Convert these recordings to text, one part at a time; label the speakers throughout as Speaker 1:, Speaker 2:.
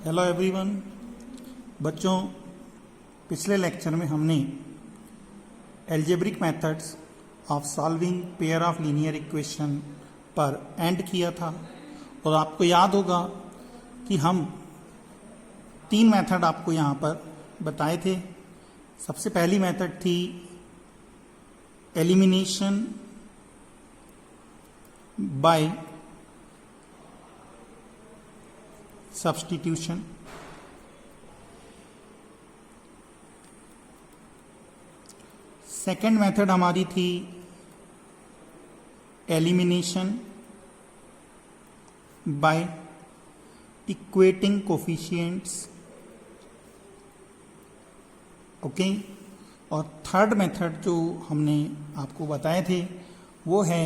Speaker 1: Hello everyone. बच्चों, पिछले lecture में हमने algebraic methods of solving pair of linear equation पर एंड किया था और आपको याद होगा कि हम 3 मेथड आपको यहाँ पर बताए थे। सबसे पहली मेथड थी elimination by substitution. Second method हमारी थी elimination by equating coefficients. Okay. और थर्ड मेथड जो हमने आपको बताए थे वो है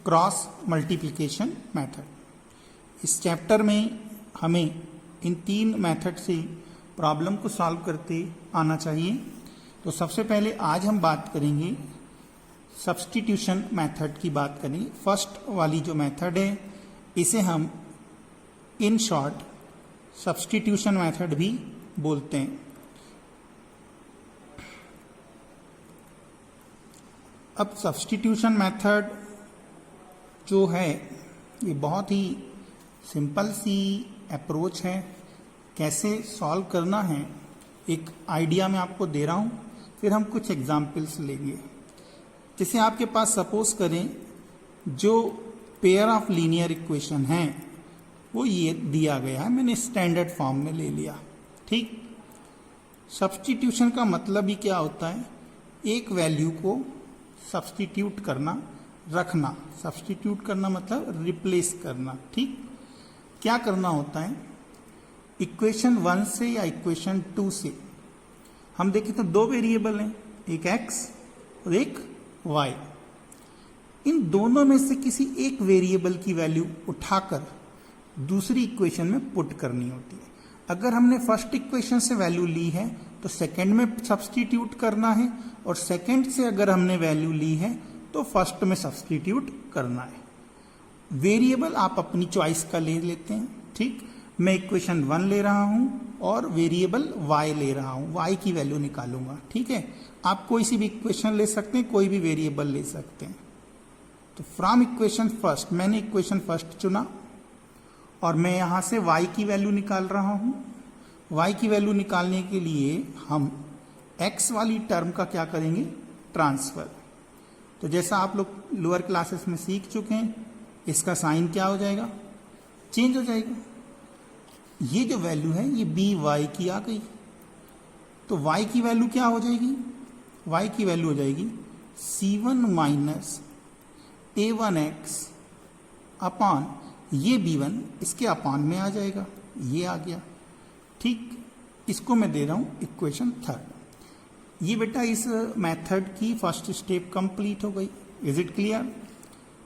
Speaker 1: क्रॉस मल्टीप्लिकेशन मेथड। इस चैप्टर में हमें इन 3 मेथड से प्रॉब्लम को सॉल्व करते आना चाहिए। तो सबसे पहले आज हम बात करेंगे सब्स्टिट्यूशन मेथड की बात करेंगे। फर्स्ट वाली जो मेथड है इसे हम इन शॉर्ट सब्स्टिट्यूशन मेथड भी बोलते हैं। अब सब्स्टिट्यूशन मेथड जो है ये बहुत ही सिंपल सी अप्रोच है। कैसे सॉल्व करना है एक आइडिया मैं आपको दे रहा हूँ, फिर हम कुछ एग्जाम्पल्स लेंगे। जैसे आपके पास सपोज करें जो पेयर ऑफ लीनियर इक्वेशन है वो ये दिया गया है, मैंने स्टैंडर्ड फॉर्म में ले लिया। ठीक। सब्स्टिट्यूशन का मतलब ही क्या होता है? एक वैल्यू को सब्स्टिट्यूट करना, रखना। सब्स्टिट्यूट करना मतलब रिप्लेस करना। ठीक। क्या करना होता है? इक्वेशन 1 से या इक्वेशन 2 से हम देखें तो 2 वेरिएबल हैं, एक x और एक y। इन दोनों में से किसी एक वेरिएबल की वैल्यू उठाकर दूसरी इक्वेशन में पुट करनी होती है। अगर हमने फर्स्ट इक्वेशन से वैल्यू ली है तो सेकंड में सब्स्टिट्यूट करना है, और सेकंड से अगर हमने वैल्यू ली है तो फर्स्ट में सब्स्टिट्यूट करना है। वेरिएबल आप अपनी चॉइस का ले लेते हैं। ठीक। मैं इक्वेशन 1 ले रहा हूं और वेरिएबल y ले रहा हूं, y की वैल्यू निकालूंगा। ठीक है। आप कोई सी भी इक्वेशन ले सकते हैं, कोई भी वेरिएबल ले सकते हैं। तो फ्रॉम इक्वेशन फर्स्ट, मैंने इक्वेशन फर्स्ट चुना और मैं यहां से y की वैल्यू निकाल रहा हूं। y की वैल्यू निकालने के लिए हम x वाली टर्म का क्या करेंगे? ट्रांसफर। तो जैसा आप लोग लोअर क्लासेस में सीख चुके हैं, इसका साइन क्या हो जाएगा? चेंज हो जाएगा। ये जो वैल्यू है ये बी वाई की आ गई, तो y की वैल्यू क्या हो जाएगी? y की वैल्यू हो जाएगी c1 माइनस a1x अपॉन ये b1, इसके अपान में आ जाएगा, ये आ गया। ठीक। इसको मैं दे रहा हूं इक्वेशन 3। ये बेटा इस मेथड की फर्स्ट स्टेप कंप्लीट हो गई। Is it clear?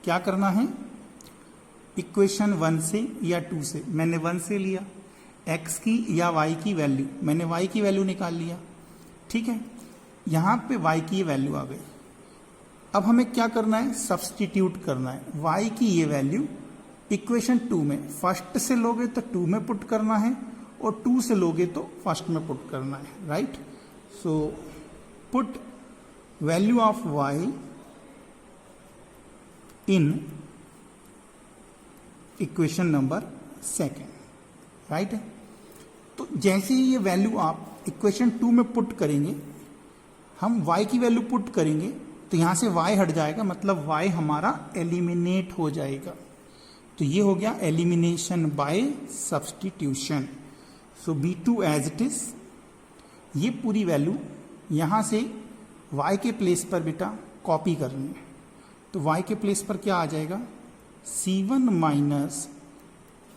Speaker 1: क्या करना है? इक्वेशन 1 से या 2 से, मैंने 1 से लिया, x की या y की वैल्यू, मैंने y की वैल्यू निकाल लिया। ठीक है। यहां पे y की वैल्यू आ गई। अब हमें क्या करना है? सब्स्टिट्यूट करना है। y की ये वैल्यू इक्वेशन 2 में फर्स्ट से लोगे तो 2 में पुट करना है, और 2 से लोगे तो फर्स्ट में पुट करना है। Right. So put value of y in equation number 2। Right है। तो जैसे ही ये वैल्यू आप इक्वेशन 2 में पुट करेंगे, हम y की वैल्यू पुट करेंगे तो यहां से y हट जाएगा, मतलब y हमारा एलिमिनेट हो जाएगा। तो ये हो गया elimination by substitution. So b2 as it is. ये पूरी वैल्यू यहां से y के प्लेस पर बेटा कॉपी करनी है। तो y के प्लेस पर क्या आ जाएगा? c1 minus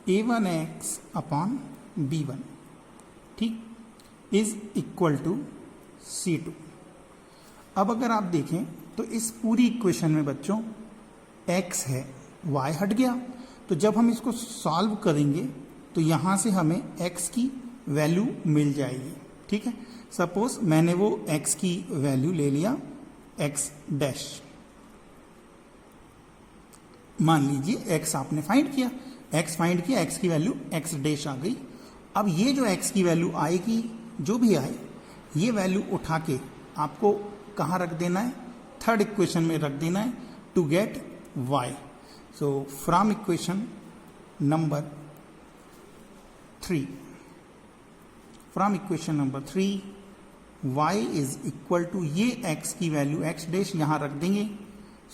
Speaker 1: a1x upon b1। ठीक। Is equal to c2। अब अगर आप देखें तो इस पूरी इक्वेशन में बच्चों x है, y हट गया। तो जब हम इसको सॉल्व करेंगे तो यहां से हमें x की वैल्यू मिल जाएगी। ठीक है। सपोज मैंने वो x की वैल्यू ले लिया x डैश, मान लीजिए x आपने फाइंड किया, x फाइंड किया, x की वैल्यू x डैश आ गई। अब ये जो x की वैल्यू आएगी, जो भी आए, ये वैल्यू उठा के आपको कहाँ रख देना है, थर्ड इक्वेशन में रख देना है to get y. So from equation number 3, from equation number 3 y is equal to ये x की वैल्यू x डैश यहां रख देंगे.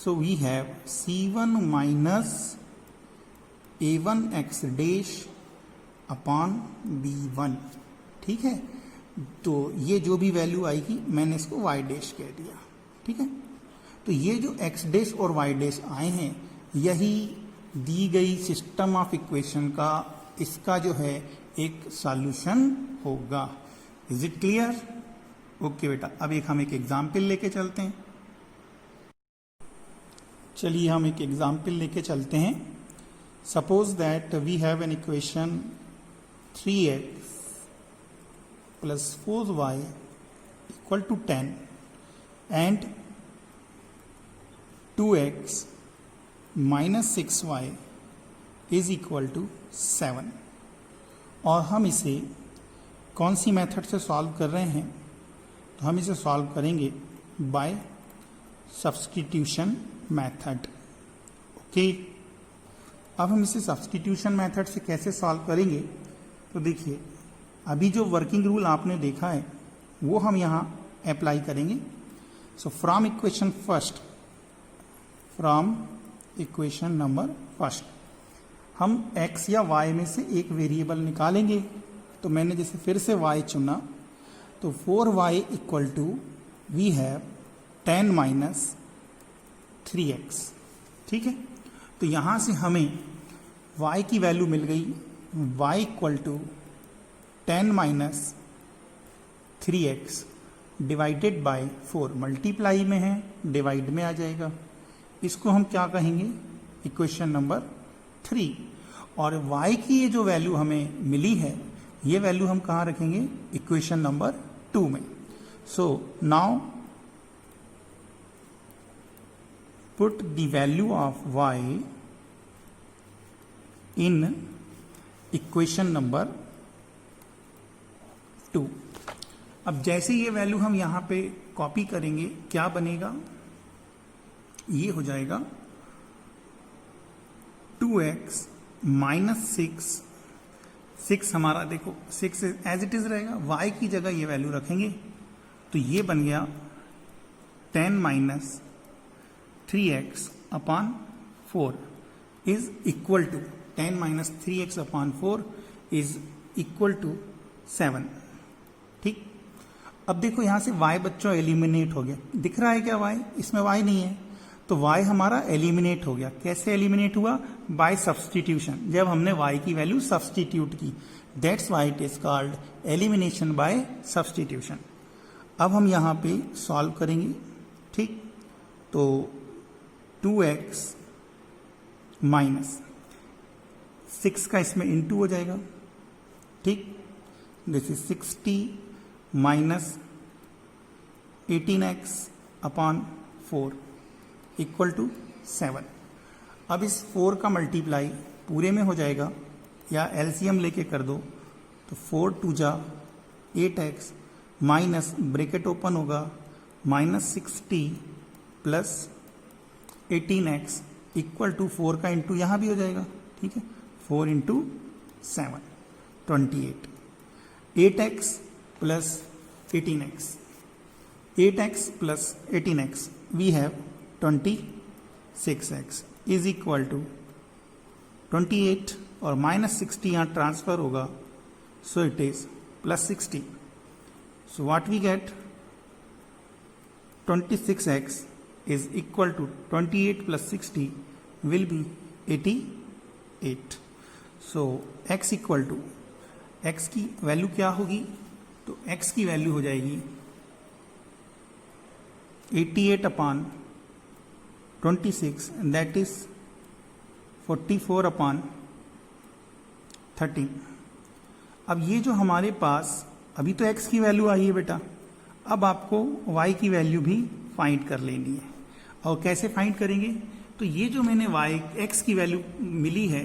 Speaker 1: So we have c1 minus a1 x dash upon b1. ठीक है, तो ये जो भी वैल्यू आएगी मैंने इसको y डैश कह दिया. ठीक है, तो ये जो x डैश और y डैश आए हैं, यही दी गई सिस्टम ऑफ इक्वेशन का इसका जो है एक सॉल्यूशन होगा. Is it clear? ओके बेटा, अब हम एक एग्जाम्पल लेके चलते हैं. चलिए हम एक एग्जाम्पल लेके चलते हैं. Suppose that we have an equation 3x plus 4y equal to 10 and 2x minus 6y is equal to 7. और हम इसे कौन सी मेथड से सॉल्व कर रहे हैं? तो हम इसे सॉल्व करेंगे बाय सब्स्टिट्यूशन मेथड. ओके, अब हम इसे सब्स्टिट्यूशन मेथड से कैसे सॉल्व करेंगे? तो देखिए, अभी जो वर्किंग रूल आपने देखा है वो हम यहाँ अप्लाई करेंगे. सो from equation first, from equation number first हम x या y में से एक वेरिएबल निकालेंगे. तो मैंने जैसे फिर से y चुना, तो 4y equal to we have 10 minus 3x. ठीक है, तो यहाँ से हमें y की वैल्यू मिल गई, y equal to 10 minus 3x divided by 4. Multiply में है, डिवाइड में आ जाएगा. इसको हम क्या कहेंगे? Equation number 3. और y की ये जो वैल्यू हमें मिली है, ये वैल्यू हम कहाँ रखेंगे? इक्वेशन नंबर 2 में. So now put the value of y in equation number 2. अब जैसे ये वैल्यू हम यहां पे कॉपी करेंगे, क्या बनेगा? ये हो जाएगा 2x माइनस 6 हमारा देखो 6 एज इट इज रहेगा, y की जगह ये वैल्यू रखेंगे, तो ये बन गया 10 minus 3x upon 4 is equal to 10 minus 3x upon 4 is equal to 7. ठीक, अब देखो यहां से y बच्चों एलिमिनेट हो गया. दिख रहा है क्या y? इसमें y नहीं है, तो y हमारा एलिमिनेट हो गया. कैसे एलिमिनेट हुआ? By substitution. जब हमने y की वैल्यू सब्स्टिट्यूट की, that's why it is called elimination by substitution. अब हम यहां पे सॉल्व करेंगे. ठीक, तो 2x माइनस 6 का इसमें इंटू हो जाएगा. ठीक, this is 60 minus 18x upon 4 equal to 7. अब इस 4 का मल्टीप्लाई पूरे में हो जाएगा, या एलसीएम लेके कर दो, तो 4 2 जा 8x माइनस ब्रैकेट ओपन होगा minus 60 plus 18x equal to 4 का इंटू यहां भी हो जाएगा. ठीक है, 4 into 7 28. 8x plus 18x, 8x plus 18x we have 26x is equal to 28 और माइनस 60 यहाँ ट्रांसफर होगा, so it is plus 60. So what we get? 26x is equal to 28 plus 60 will be 88. So x equal to, x की value क्या होगी? तो x की value हो जाएगी 88 अपॉन 26, दैट इज 44 अपॉन 13. अब ये जो हमारे पास अभी तो x की वैल्यू आई है बेटा, अब आपको y की वैल्यू भी फाइंड कर लेनी है. और कैसे फाइंड करेंगे? तो ये जो मैंने x की वैल्यू मिली है,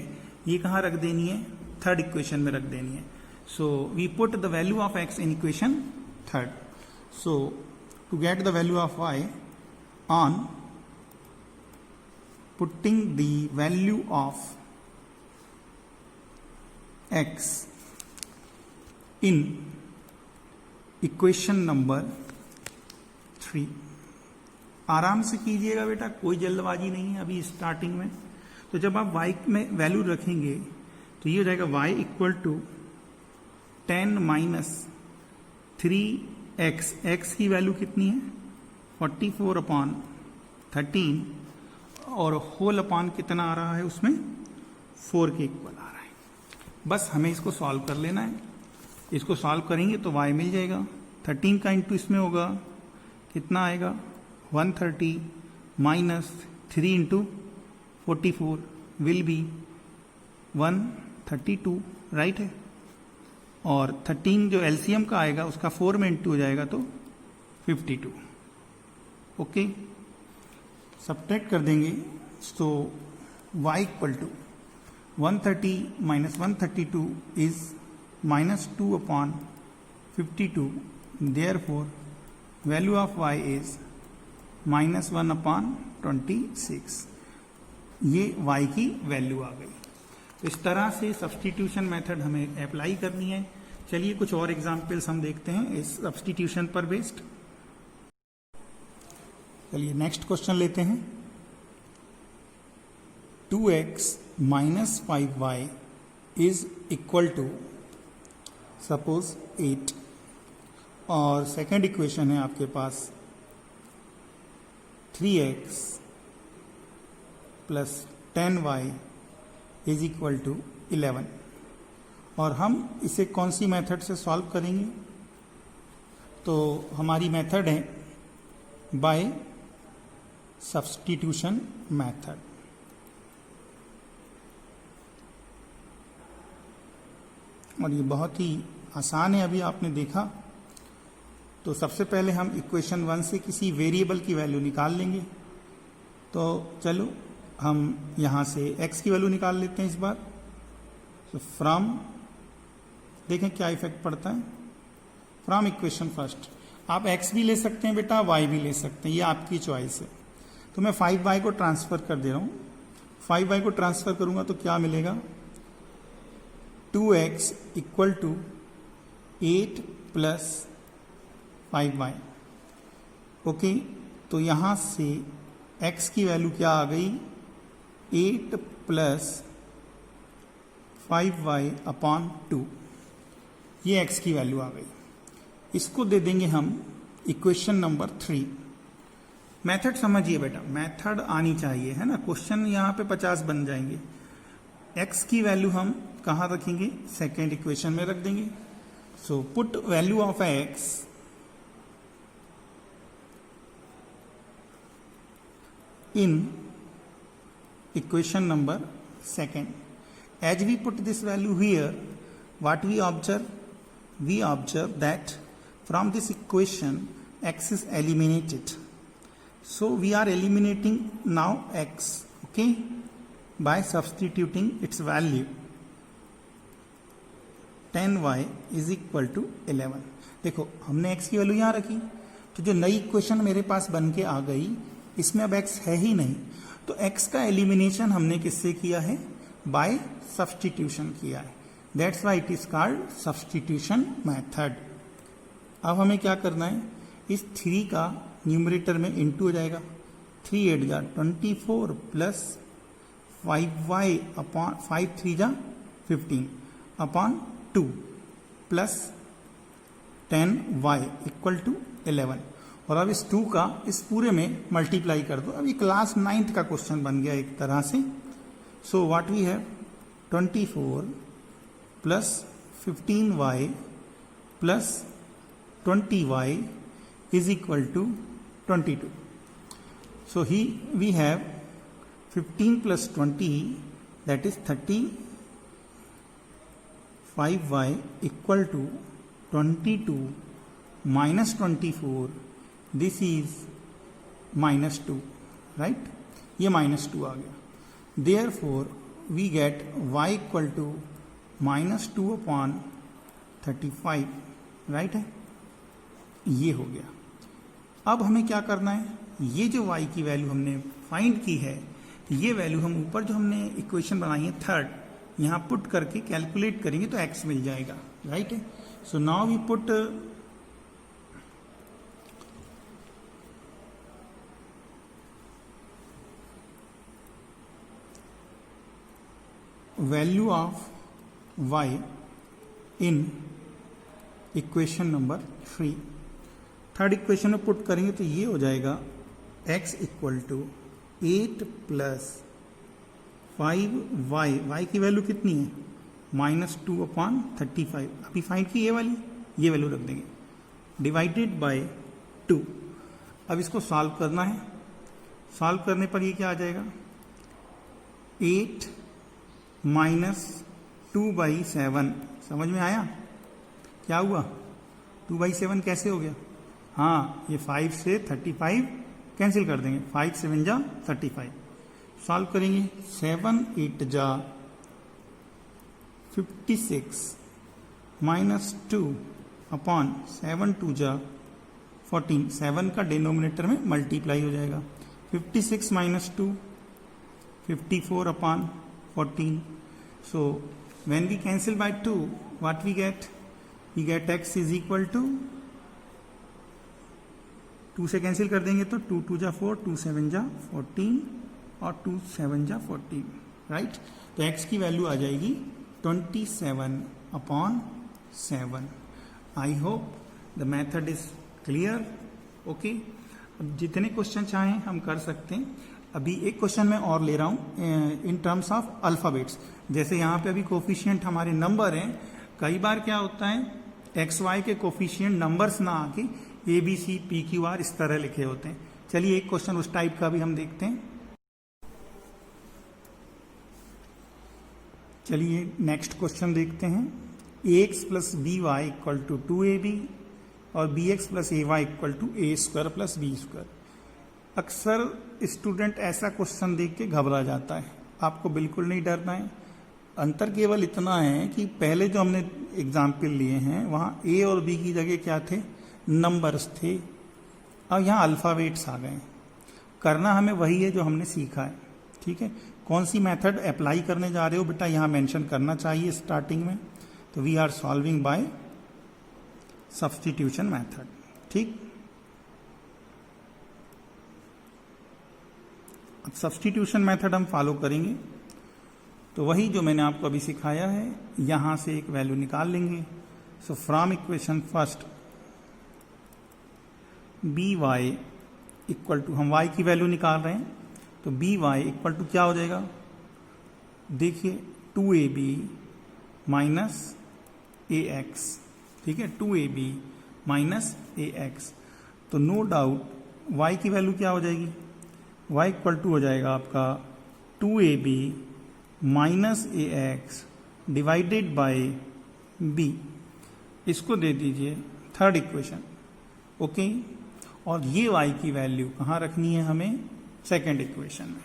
Speaker 1: ये कहाँ रख देनी है? थर्ड इक्वेशन में रख देनी है. So we put the value of x in equation third. So to get the value of y, on putting the value of x in equation number 3, आराम से कीजिएगा बेटा, कोई जल्दबाजी नहीं है अभी स्टार्टिंग में। तो जब आप y में वैल्यू रखेंगे तो ये हो जाएगा y equal to 10 minus 3x, x की वैल्यू कितनी है 44 अपॉन 13 और होल अपॉन कितना आ रहा है उसमें 4 के इक्वल आ रहा है। बस हमें इसको सॉल्व कर लेना है। इसको सॉल्व करेंगे तो y मिल जाएगा, 13 का इंटू इसमें होगा कितना आएगा 130 minus 3 into 44 will be 132, right है। और 13 जो एलसीएम का आएगा उसका 4 में इंटू हो जाएगा तो 52। ओके, सब्ट्रैक्ट कर देंगे तो y equal to 130 minus 132 is minus 2 upon 52, therefore value of y is minus 1 upon 26। ये y की वैल्यू आ गई। इस तरह से सब्स्टिट्यूशन मेथड हमें अप्लाई करनी है। चलिए कुछ और एग्जाम्पल्स हम देखते हैं इस सब्स्टिट्यूशन पर बेस्ड। चलिए नेक्स्ट क्वेश्चन लेते हैं। 2x minus 5y is equal to suppose 8, और सेकेंड इक्वेशन है आपके पास 3x plus 10y is equal to 11, और हम इसे कौन सी मेथड से सॉल्व करेंगे? तो हमारी मेथड है बाय सब्स्टिट्यूशन मेथड। और ये बहुत ही आसान है, अभी आपने देखा। तो सबसे पहले हम इक्वेशन 1 से किसी वेरिएबल की वैल्यू निकाल लेंगे। तो चलो हम यहाँ से x की वैल्यू निकाल लेते हैं इस बार। तो फ्रॉम, देखें क्या इफेक्ट पड़ता है। फ्रॉम इक्वेशन फर्स्ट, आप x भी ले सकते हैं बेटा, y भी ले सकते हैं, ये आपकी चॉइस है। तो मैं 5y को ट्रांसफर कर दे रहा हूँ। 5y को ट्रांसफर करूंगा तो क्या मिलेगा 2x equal to 8 plus 5y। Okay, तो यहां से x की वैल्यू क्या आ गई 8 प्लस 5y अपॉन 2, ये x की वैल्यू आ गई। इसको दे देंगे हम इक्वेशन नंबर 3। मेथड समझिए बेटा, मेथड आनी चाहिए, है ना। क्वेश्चन यहां पे 50 बन जाएंगे। x की वैल्यू हम कहां रखेंगे, सेकेंड इक्वेशन में रख देंगे। So put value of x in equation number second. As we put this value here, what we observe that from this equation x is eliminated. So we are eliminating now x, okay, by substituting its value 10y is equal to 11। देखो हमने x की value यहाँ रखी, तो जो नई equation मेरे पास बन के आ गई इसमें अब x है ही नहीं, तो x का एलिमिनेशन हमने किससे किया है, बाय सब्स्टिट्यूशन किया है। That's why it is called substitution method. अब हमें क्या करना है, इस 3 का न्यूमरेटर में इंटू हो जाएगा, 3 8 जा 24 प्लस 5y अपॉन 5 3 जा 15 upon 2 plus 10y equal to 11। और अब इस 2 का इस पूरे में मल्टीप्लाई कर दो। अब ये क्लास 9th का क्वेश्चन बन गया एक तरह से। So what we have 24 plus 15y plus 20y is equal to 22. So we have 15 plus 20, that is 35y equal to 22 minus 24, this is minus 2, right? ये minus 2 आ गया। Therefore we get y equal to minus 2 upon 35, right है, ये हो गया। अब हमें क्या करना है, ये जो y की वैल्यू हमने फाइंड की है, ये वैल्यू हम ऊपर जो हमने इक्वेशन बनाई है थर्ड, यहाँ पुट करके कैलकुलेट करेंगे तो x मिल जाएगा, राइट है। So now we put value of y in equation number 3। Third equation में पुट करेंगे तो ये हो जाएगा x equal to 8 plus 5y, y की वैल्यू कितनी है -2/35, अभी फाइंड की ये वाली, ये वैल्यू रख देंगे, डिवाइडेड बाय 2। अब इसको सॉल्व करना है, सॉल्व करने पर ये क्या आ जाएगा 8 -2/7, समझ में आया क्या हुआ, 2/7 कैसे हो गया, हाँ ये 5 से 35 कैंसिल कर देंगे, 5 7 जा 35, सॉल्व करेंगे 7 8 जा 56 -2/7 2 जा 14, 7 का डिनोमिनेटर में मल्टीप्लाई हो जाएगा, 56 -2 54/14। So when we cancel by 2, what we get? We get x is equal to 2 से कैंसिल कर देंगे तो 2 2 जा 4, 2 7 जा 14 और 2 7 जा 14, राइट। तो x की वैल्यू आ जाएगी 27/7। I hope the method is clear, okay. अब जितने क्वेश्चन चाहें हम कर सकते हैं। अभी एक क्वेश्चन मैं और ले रहा हूं इन टर्म्स ऑफ अल्फाबेट्स। जैसे यहाँ पे अभी कोफिशिएंट हमारे नंबर हैं, कई बार क्या होता है एक्स वाई के कोफिशिएंट नंबर्स ना आके a b c p q r इस तरह लिखे होते हैं। चलिए एक क्वेश्चन उस टाइप का भी हम देखते हैं। चलिए नेक्स्ट क्वेश्चन देखते हैं। A X plus B Y equal to 2ab और B x plus A Y equal to A square plus B square. अक्सर स्टूडेंट ऐसा क्वेश्चन देख के घबरा जाता है, आपको बिल्कुल नहीं डरना है। अंतर केवल इतना है कि पहले जो हमने एग्जाम्पल लिए हैं वहाँ ए और बी की जगह क्या थे, नंबर्स थे, अब यहाँ अल्फ़ाबेट्स आ गए। करना हमें वही है जो हमने सीखा है, ठीक है। कौन सी मेथड अप्लाई करने जा रहे हो बेटा यहाँ मेंशन करना चाहिए स्टार्टिंग में। तो we are solving by substitution method, ठीक। अब सब्स्टिट्यूशन मेथड हम फॉलो करेंगे तो वही जो मैंने आपको अभी सिखाया है, यहां से एक वैल्यू निकाल लेंगे। So from equation first b Y equal to, हम y की वैल्यू निकाल रहे हैं तो बी वाई इक्वल टू क्या हो जाएगा, देखिए 2ab माइनस ए एक्स, ठीक है, 2ab माइनस ए एक्स। तो नो डाउट y की वैल्यू क्या हो जाएगी, y इक्वल टू हो जाएगा आपका 2ab minus a x divided by b। इसको दे दीजिए थर्ड इक्वेशन, ओके। और ये y की वैल्यू कहाँ रखनी है हमें, सेकेंड इक्वेशन में।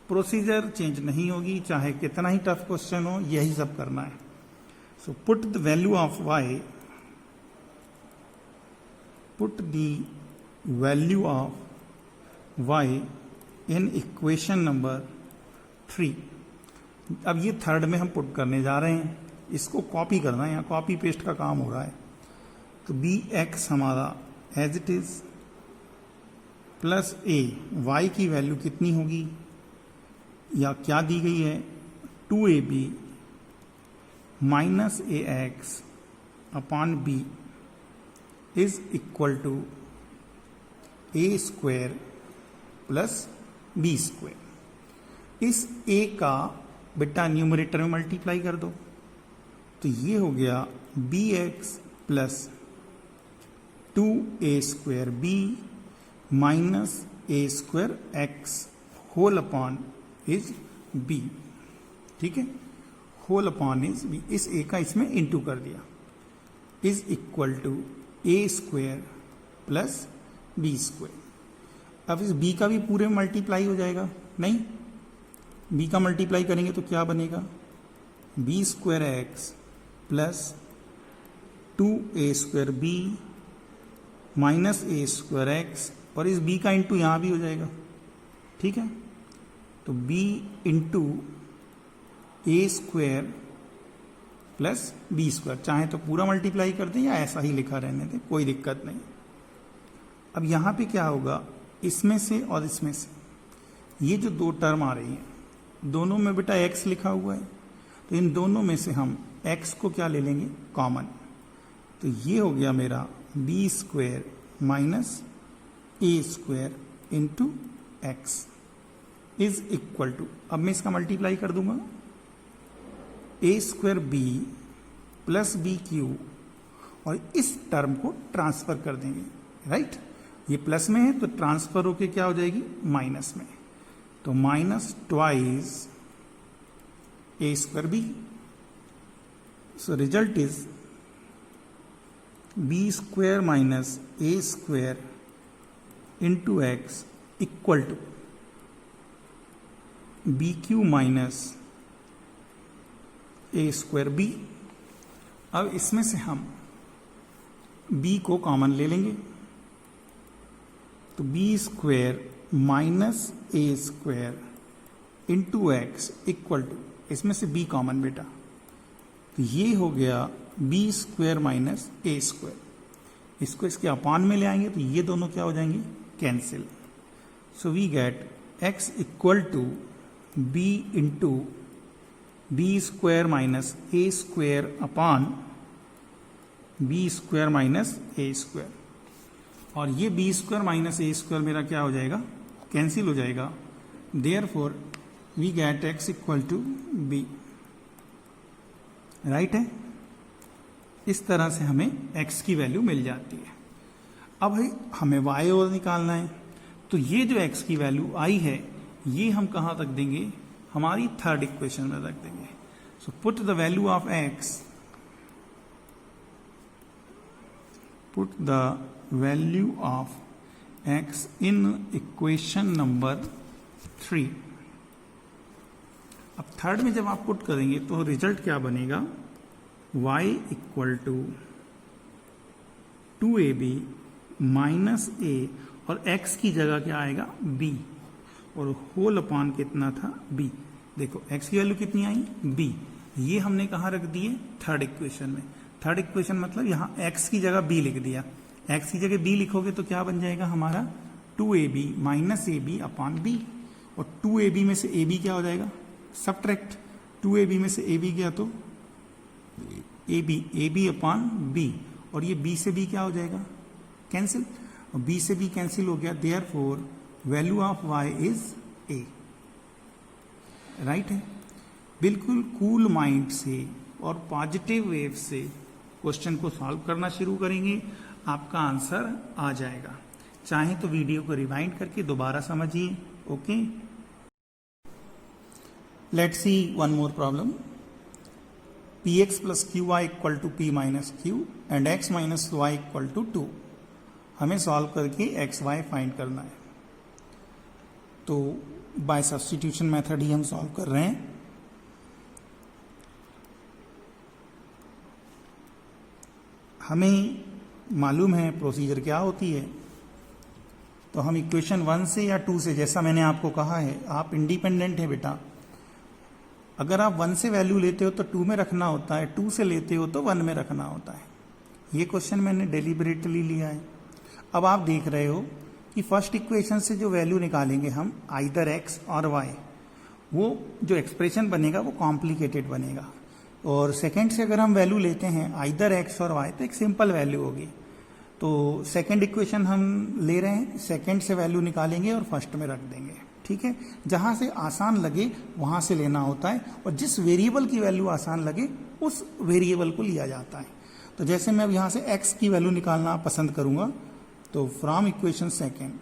Speaker 1: प्रोसीजर चेंज नहीं होगी, चाहे कितना ही टफ क्वेश्चन हो, यही सब करना है। So put the value of y, put the value of y in equation number 3। अब ये थर्ड में हम पुट करने जा रहे हैं, इसको कॉपी करना है, यहाँ कॉपी पेस्ट का काम हो रहा है। तो बी एक्स हमारा as it is plus A, y की वैल्यू कितनी होगी या क्या दी गई है, 2ab minus a x upon b is equal to A square plus B square. इस a का बेटा न्यूमरेटर में मल्टीप्लाई कर दो तो ये हो गया b x plus 2a square b minus a square x whole upon is b, ठीक है, होल अपॉन इज बी। इस a का इसमें इंटू कर दिया, is equal to A square plus B square. अब इस b का भी पूरे में मल्टीप्लाई हो जाएगा, नहीं, b का मल्टीप्लाई करेंगे तो क्या बनेगा, b square x plus 2a² b minus a²x, और इस b का इंटू यहां भी हो जाएगा, ठीक है। तो b into a² plus b², चाहे तो पूरा मल्टीप्लाई कर दें या ऐसा ही लिखा रहने दें, कोई दिक्कत नहीं। अब यहां पे क्या होगा, इसमें से और इसमें से ये जो दो टर्म आ रही है दोनों में बेटा x लिखा हुआ है, तो इन दोनों में से हम x को क्या ले लेंगे, कॉमन। तो ये हो गया मेरा b² minus a² into x is equal to, अब मैं इसका मल्टीप्लाई कर दूंगा, a² b प्लस bq, और इस टर्म को ट्रांसफर कर देंगे, राइट। ये प्लस में है तो ट्रांसफर होके क्या हो जाएगी, माइनस में, तो minus twice a² b। So result is b² minus a² into x equal to bq minus a² b। अब इसमें से हम b को कॉमन ले लेंगे, तो b² minus a² into x equal to, इसमें से b कॉमन बेटा, तो ये हो गया b² माइनस a²। इसको इसके अपान में ले आएंगे तो ये दोनों क्या हो जाएंगे, cancel. So we get x equal to b into b² minus a² upon b² minus a², और ये b² माइनस a² मेरा क्या हो जाएगा, कैंसिल हो जाएगा। Therefore we get x equal to b, right है। इस तरह से हमें x की वैल्यू मिल जाती है। अब भाई हमें y और निकालना है, तो ये जो x की वैल्यू आई है ये हम कहां रख देंगे, हमारी थर्ड इक्वेशन में रख देंगे। So put the value of x, put the value of x in equation number 3। अब थर्ड में जब आप पुट करेंगे तो रिजल्ट क्या बनेगा, y equal to 2ab minus a, और x की जगह क्या आएगा, b, और होल अपान कितना था, b। देखो x की वैल्यू कितनी आई, b, ये हमने कहाँ रख दिए, थर्ड इक्वेशन में। थर्ड इक्वेशन मतलब यहाँ x की जगह b लिख दिया, x की जगह b लिखोगे तो क्या बन जाएगा हमारा, 2ab माइनस ab अपान b, और 2ab में से ab क्या हो जाएगा, सबट्रैक्ट, 2ab में से ab गया तो ab अपान b, और ये b से b क्या हो जाएगा, कैंसिल, और b से b कैंसिल हो गया। Therefore value of y is a, right है। बिल्कुल कूल माइंड से और पॉजिटिव वेव से क्वेश्चन को सॉल्व करना शुरू करेंगे, आपका आंसर आ जाएगा। चाहे तो वीडियो को रिवाइंड करके दोबारा समझिए, okay. Let's see one more problem. px plus qy equal to p minus q and x minus y equal to 2। हमें सॉल्व करके x y फाइंड करना है, तो बाय सब्स्टिट्यूशन मेथड ही हम सॉल्व कर रहे हैं। हमें मालूम है प्रोसीजर क्या होती है, तो हम इक्वेशन 1 से या 2 से, जैसा मैंने आपको कहा है आप इंडिपेंडेंट है बेटा, अगर आप 1 से वैल्यू लेते हो तो 2 में रखना होता है, 2 से लेते हो तो 1 में रखना होता है। ये क्वेश्चन मैंने डेलिबरेटली लिया है। अब आप देख रहे हो कि फर्स्ट इक्वेशन से जो वैल्यू निकालेंगे हम, आइदर x और y, वो जो एक्सप्रेशन बनेगा वो कॉम्प्लिकेटेड बनेगा, और सेकंड से अगर हम वैल्यू लेते हैं आइदर x और y तो एक सिंपल वैल्यू होगी। तो सेकंड इक्वेशन हम ले रहे हैं, सेकंड से वैल्यू निकालेंगे और फर्स्ट में रख देंगे, ठीक है। जहां से आसान लगे वहां से लेना होता है, और जिस वेरिएबल की वैल्यू आसान लगे उस वेरिएबल को लिया जाता है। तो जैसे मैं अब यहां से x की वैल्यू निकालना पसंद करूंगा, तो फ्रॉम इक्वेशन सेकेंड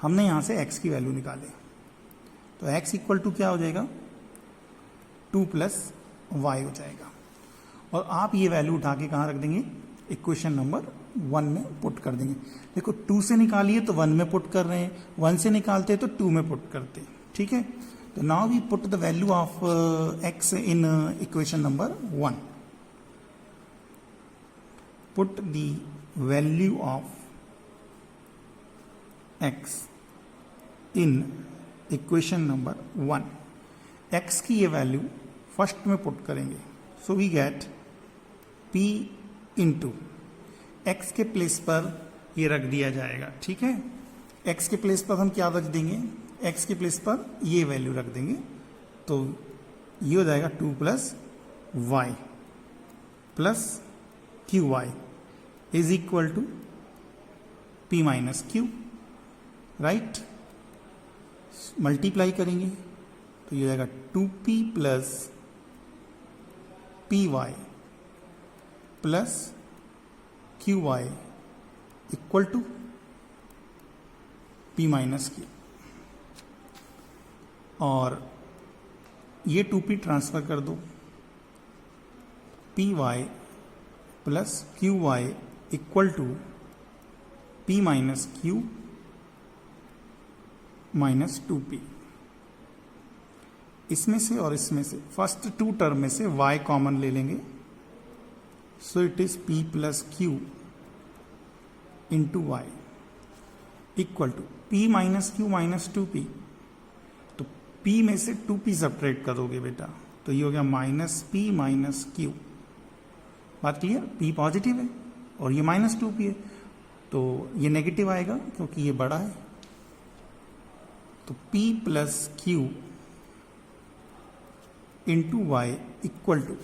Speaker 1: हमने यहां से x की वैल्यू निकाले, तो x इक्वल टू क्या हो जाएगा, 2 प्लस y हो जाएगा, और आप ये वैल्यू उठा के कहां रख देंगे, इक्वेशन नंबर 1 में पुट कर देंगे। देखो 2 से निकालिए तो 1 में पुट कर रहे हैं, 1 से निकालते तो 2 में पुट करते हैं, ठीक है। तो now we put the value of x in equation number 1। Put the value of x in equation number 1। x की ये वैल्यू फर्स्ट में पुट करेंगे, so we get p into x के प्लेस पर ये रख दिया जाएगा। ठीक है, x के प्लेस पर हम क्या रख देंगे, x के प्लेस पर ये वैल्यू रख देंगे, तो ये हो जाएगा 2 plus y plus q y is equal to p minus q, right. Multiply करेंगे तो ये हो जाएगा 2p plus p y plus q y equal to p minus q, और ये 2p ट्रांसफर कर दो, p y plus q y equal to p minus q minus 2p। इसमें से और इसमें से फर्स्ट 2 टर्म में से y कॉमन ले लेंगे, so it is p plus q into y equal to p minus q minus 2p। तो p में से 2p सब्ट्रैक्ट करोगे बेटा, तो ये हो गया माइनस p माइनस क्यू। बात क्लियर, p पॉजिटिव है और ये माइनस 2p है, तो ये नेगेटिव आएगा क्योंकि ये बड़ा है। तो p plus q into y equal to,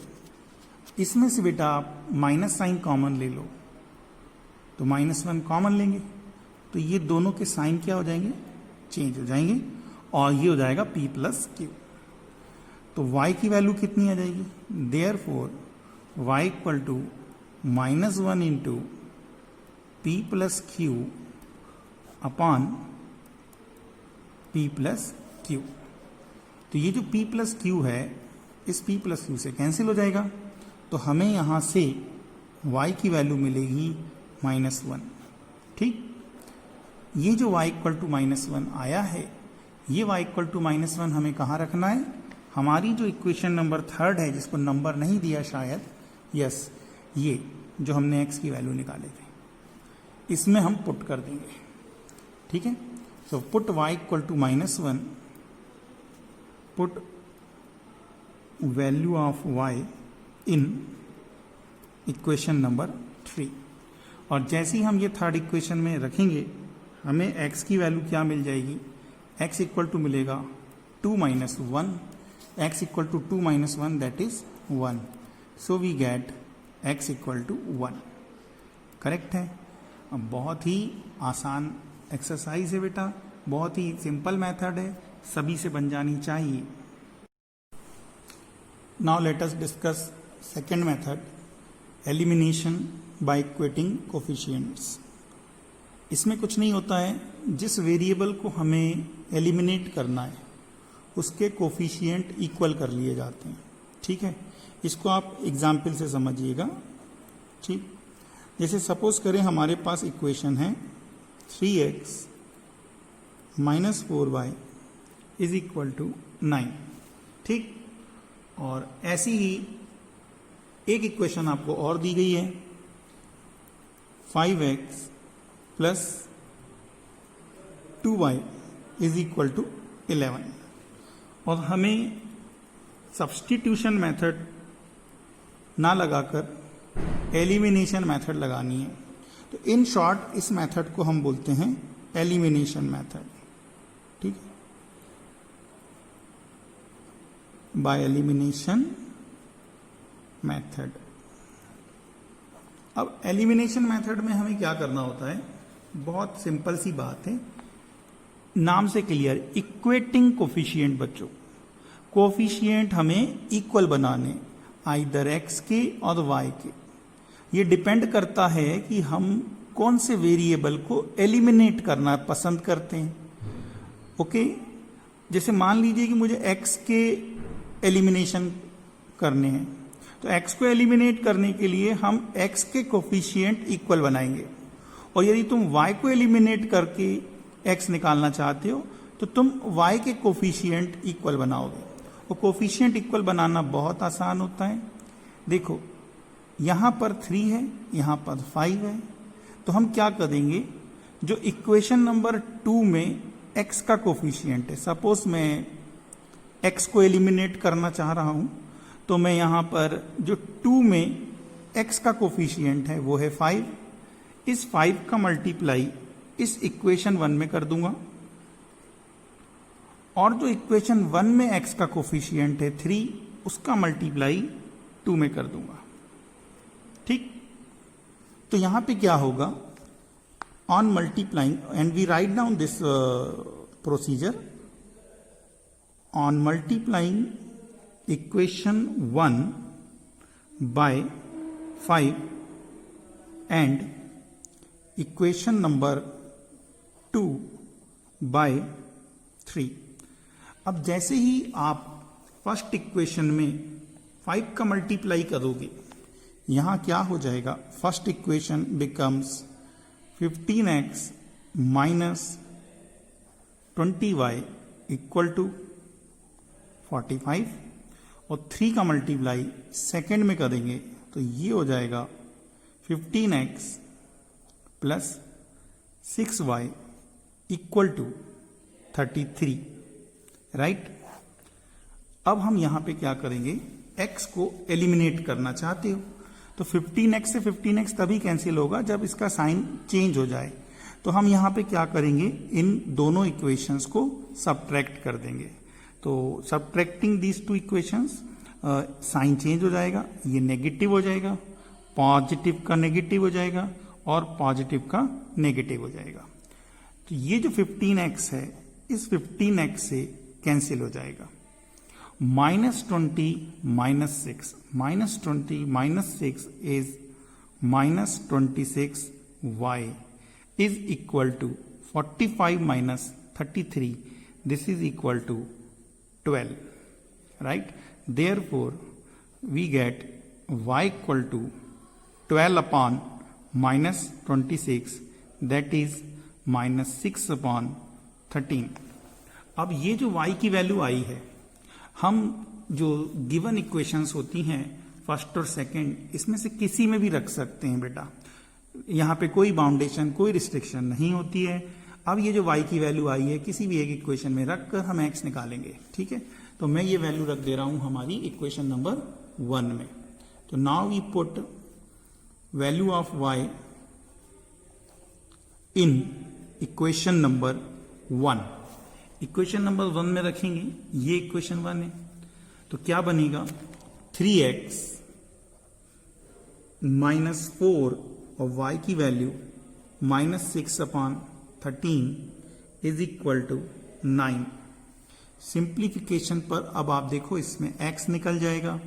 Speaker 1: इसमें से बेटा आप माइनस साइन कॉमन ले लो, तो -1 कॉमन लेंगे, तो ये दोनों के साइन क्या हो जाएंगे, चेंज हो जाएंगे, और ये हो जाएगा p प्लस क्यू। तो y की वैल्यू कितनी आ जाएगी, therefore y equal to -1 into p plus q upon p plus q. तो ये जो p प्लस क्यू है इस p प्लस क्यू से कैंसिल हो जाएगा, तो हमें यहां से y की वैल्यू मिलेगी -1। ठीक, ये जो y इक्वल टू -1 आया है, ये y इक्वल टू -1 हमें कहाँ रखना है, हमारी जो इक्वेशन नंबर 3 है जिसको नंबर नहीं दिया शायद, यस, ये जो हमने x की वैल्यू निकाले थे, इसमें हम पुट कर देंगे। ठीक है, so put y equal to -1, put value of y in equation number 3, और जैसे ही हम ये थर्ड इक्वेशन में रखेंगे हमें x की वैल्यू क्या मिल जाएगी, x इक्वल टू मिलेगा 2 minus 1, x equal to 2 minus 1 that is 1, so we get x equal to 1। Correct है। अब बहुत ही आसान एक्सरसाइज है बेटा, बहुत ही सिंपल मेथड है, सभी से बन जानी चाहिए। Now let us discuss second method, elimination by equating coefficients. इसमें कुछ नहीं होता है, जिस वेरिएबल को हमें एलिमिनेट करना है उसके कोफिशिएंट इक्वल कर लिए जाते हैं। ठीक है, इसको आप एग्जाम्पल से समझिएगा। ठीक, जैसे सपोज करें हमारे पास इक्वेशन है 3x minus 4y is equal to 9। ठीक, और ऐसी ही एक इक्वेशन आपको और दी गई है 5x plus 2y is equal to 11, और हमें सब्स्टिट्यूशन मेथड ना लगाकर एलिमिनेशन मेथड लगानी है। तो इन शॉर्ट इस मेथड को हम बोलते हैं एलिमिनेशन मेथड। ठीक, बाय एलिमिनेशन मेथड। अब एलिमिनेशन मेथड में हमें क्या करना होता है, बहुत सिंपल सी बात है, नाम से क्लियर, इक्वेटिंग कोफिशिएंट। बच्चों, कोफिशिएंट हमें इक्वल बनाने, आइदर x के और y के। ये डिपेंड करता है कि हम कौन से वेरिएबल को एलिमिनेट करना पसंद करते हैं। ओके, जैसे मान लीजिए कि मुझे x के एलिमिनेशन करने हैं, तो x को एलिमिनेट करने के लिए हम x के कोफिशिएंट इक्वल बनाएंगे, और यदि तुम y को एलिमिनेट करके x निकालना चाहते हो तो तुम y के कोफिशिएंट इक्वल बनाओगे। और कोफिशिएंट इक्वल बनाना बहुत आसान होता है। देखो, यहां पर 3 है, यहां पर 5 है, तो हम क्या करेंगे, जो इक्वेशन नंबर 2 में x का कोफिशिएंट है, सपोज मैं x को एलिमिनेट करना चाह रहा हूं, तो मैं यहां पर जो 2 में x का कोफिशिएंट है वो है 5, इस 5 का मल्टीप्लाई इस इक्वेशन 1 में कर दूंगा, और जो इक्वेशन 1 में x का कोफिशिएंट है 3, उसका मल्टीप्लाई 2 में कर दूंगा। ठीक, तो यहां पे क्या होगा, on multiplying, and we write down this procedure, on multiplying equation 1 by 5 and equation number 2 by 3। अब जैसे ही आप फर्स्ट इक्वेशन में 5 का मल्टीप्लाई करोगे, यहां क्या हो जाएगा, first equation becomes 15x minus 20y equal to 45, और 3 का मल्टीप्लाई सेकेंड में करेंगे तो ये हो जाएगा 15x plus 6y equal to 33, right. अब हम यहां पे क्या करेंगे, x को एलिमिनेट करना चाहते हो, तो 15x से 15x तभी कैंसिल होगा जब इसका साइन चेंज हो जाए। तो हम यहां पे क्या करेंगे, इन दोनों इक्वेशंस को सबट्रैक्ट कर देंगे। तो subtracting these two equations, sign change हो जाएगा, ये नेगेटिव हो जाएगा, पॉजिटिव का नेगेटिव हो जाएगा और पॉजिटिव का नेगेटिव हो जाएगा। तो ये जो 15x है, इस 15x से कैंसिल हो जाएगा। -20 -6, -20 -6 is -26y is equal to 45 minus 33. This is equal to 12, right? Therefore, we get y equal to 12 upon -26, that is -6 upon 13. अब ये जो y की वैल्यू आई है, हम जो गिवन इक्वेशंस होती हैं फर्स्ट और सेकंड, इसमें से किसी में भी रख सकते हैं बेटा, यहाँ पे कोई बाउंडेशन, कोई रिस्ट्रिक्शन नहीं होती है। अब ये जो y की वैल्यू आई है, किसी भी एक इक्वेशन में रख कर हम x निकालेंगे, ठीक है। तो मैं ये वैल्यू रख दे रहा हूं हमारी इक्वेशन नंबर 1 में। तो now we put value of y in equation number 1। Equation number 1 में रखेंगे, ये इक्वेशन 1 है, तो क्या बनेगा, 3x माइनस 4 और y की value -6 upon 13 is equal to 9। Simplification पर अब आप देखो, इसमें x निकल जाएगा,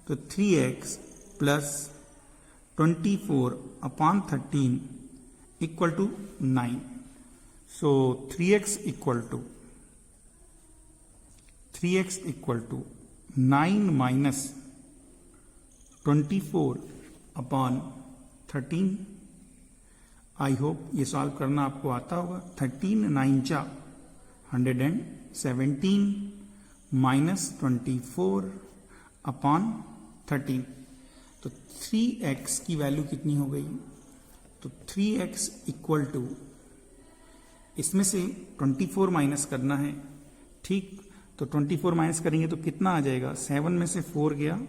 Speaker 1: तो 3x plus 24 upon 13 equal to 9। So 3x equal to 9 minus 24 upon 13। I hope ये सॉल्व करना आपको आता होगा। 13 9 जा 117 माइनस 24 अपॉन 13, तो 3x की वैल्यू कितनी हो गई, तो 3x इक्वल टू, इसमें से 24 माइनस करना है, ठीक। तो 24 माइनस करेंगे तो कितना आ जाएगा, 7 में से 4 गया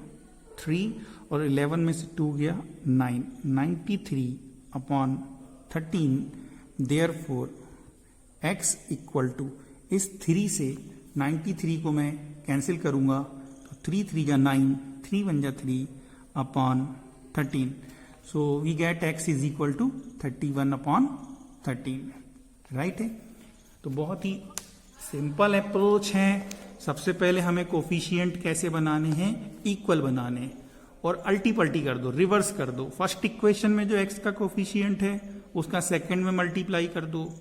Speaker 1: 3 और 11 में से 2 गया 9, 93 upon 13। Therefore x equal to, इस 3 से 93 को मैं कैंसिल करूंगा तो 3 3 जा 9, 3 1 जा 3 upon 13। So we get x is equal to 31 upon 13, right है। तो बहुत ही सिंपल अप्रोच है। सबसे पहले हमें कोफिशिएंट कैसे बनाने हैं, इक्वल बनाने हैं, और अल्टी पल्टी कर दो, रिवर्स कर दो। फर्स्ट इक्वेशन में जो x का कोफिशिएंट है उसका सेकंड में मल्टीप्लाई कर दो,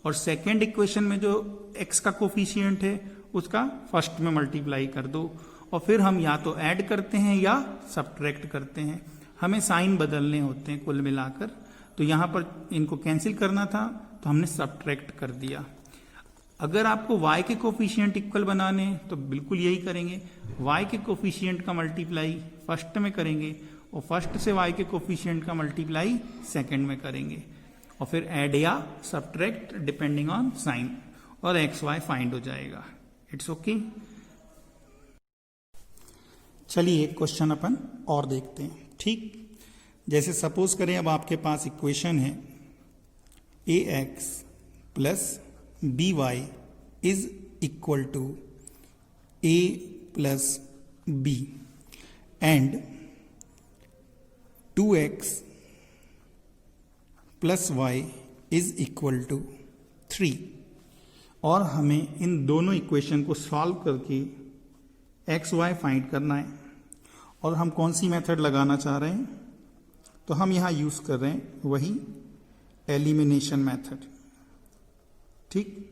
Speaker 1: और सेकंड इक्वेशन में जो x का कोफिशिएंट है उसका फर्स्ट में मल्टीप्लाई कर दो, और फिर हम या तो ऐड करते हैं या सब्ट्रैक्ट करते हैं। हमें साइन बदलने होते हैं कुल मिलाकर। तो यहां पर इनको कैंसिल करना था तो हमने सब्ट्रैक्ट कर दिया। अगर आपको y के कोफिशिएंट इक्वल बनाने तो बिल्कुल यही करेंगे, y के कोफिशिएंट का मल्टीप्लाई फर्स्ट में करेंगे और फर्स्ट से y के कोफिशिएंट का मल्टीप्लाई सेकंड में करेंगे और फिर ऐड या सब्ट्रैक्ट डिपेंडिंग ऑन साइन और एक्स वाई फाइंड हो जाएगा। It's okay. चलिए एक क्वेश्चन अपन और देखते हैं। ठीक, जैसे सपोज करें अब आपके पास इक्वेशन है ax plus by is equal to a plus b and 2x plus y is equal to 3 और हमें इन दोनों इक्वेशन को सॉल्व करके एक्स वाई फाइंड करना है। और हम कौन सी मेथड लगाना चाह रहे हैं, तो हम यहां यूज कर रहे हैं वही एलिमिनेशन मेथड। ठीक,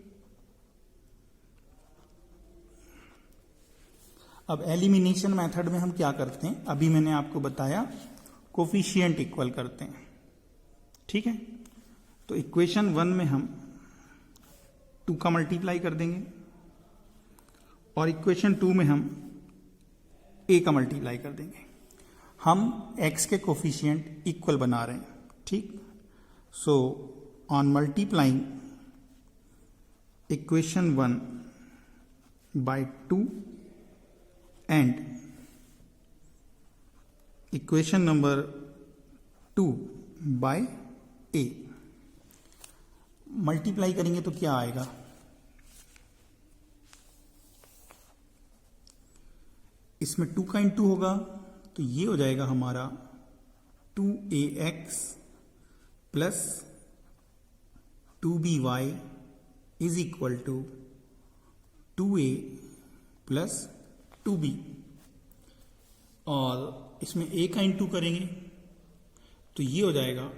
Speaker 1: अब एलिमिनेशन मेथड में हम क्या करते हैं, अभी मैंने आपको बताया कोफिशिएंट इक्वल करते हैं। ठीक है, तो इक्वेशन 1 में हम 2 का मल्टीप्लाई कर देंगे और इक्वेशन 2 में हम a का मल्टीप्लाई कर देंगे। हम x के कोफिशिएंट इक्वल बना रहे हैं। ठीक, so on multiplying equation 1 by 2 and equation number 2 by a multiply करेंगे तो क्या आएगा, इसमें 2 का इंटू होगा तो ये हो जाएगा हमारा 2ax plus 2by is equal to 2a plus 2b और इसमें a का इंटू करेंगे तो ये हो जाएगा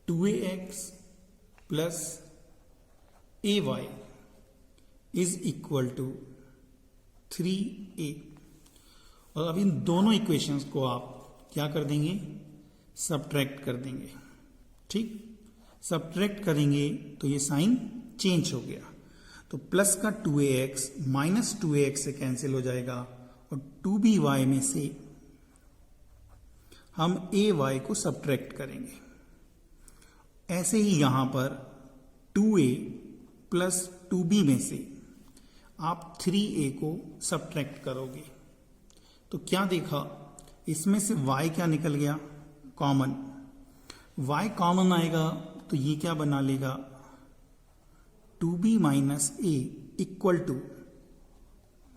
Speaker 1: 2ax plus ay is equal to 3a। और अब इन दोनों इक्वेशंस को आप क्या कर देंगे, सब्ट्रैक्ट कर देंगे। ठीक, सब्ट्रैक्ट करेंगे तो ये साइन चेंज हो गया, तो प्लस का 2ax माइनस 2ax से कैंसिल हो जाएगा और 2by में से हम ay को सब्ट्रैक्ट करेंगे। ऐसे ही यहां पर 2a प्लस 2b में से आप 3a को सब्ट्रैक्ट करोगे तो क्या देखा, इसमें से y क्या निकल गया, कॉमन। y कॉमन आएगा तो ये क्या बना लेगा, 2b minus a equal to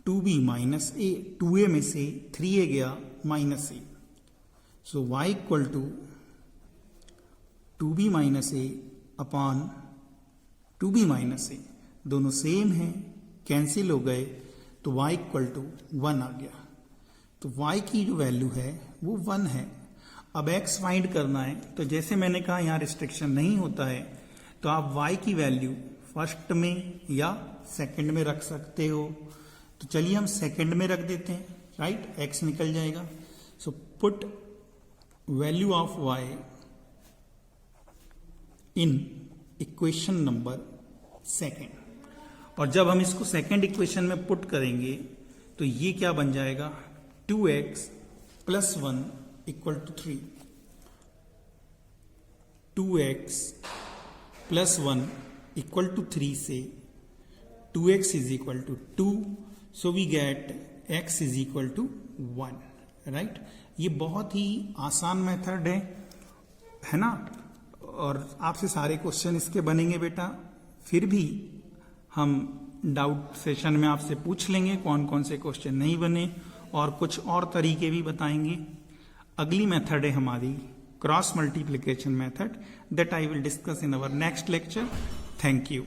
Speaker 1: 2b minus a, 2a में से 3a गया minus a, so y equal to 2b minus a upon 2b minus a, दोनों सेम है, कैंसिल हो गए तो y इक्वल टू 1 आ गया। तो y की जो वैल्यू है वो 1 है। अब x फाइंड करना है तो जैसे मैंने कहा यहाँ रिस्ट्रिक्शन नहीं होता है, तो आप y की वैल्यू फर्स्ट में या सेकंड में रख सकते हो। तो चलिए हम सेकंड में रख देते हैं, राइट, x निकल जाएगा। सो put value of y in equation number second, और जब हम इसको सेकंड इक्वेशन में पुट करेंगे तो ये क्या बन जाएगा, 2x plus 1 equal to 3, 2x plus 1 equal to 3 से 2x is equal to 2, so we get x is equal to 1, right. ये बहुत ही आसान मेथड है ना, और आपसे सारे क्वेश्चन इसके बनेंगे बेटा। फिर भी हम डाउट सेशन में आपसे पूछ लेंगे कौन कौन से क्वेश्चन नहीं बने, और कुछ और तरीके भी बताएंगे। अगली मेथड है हमारी cross multiplication method, that I will discuss in our next lecture. Thank you.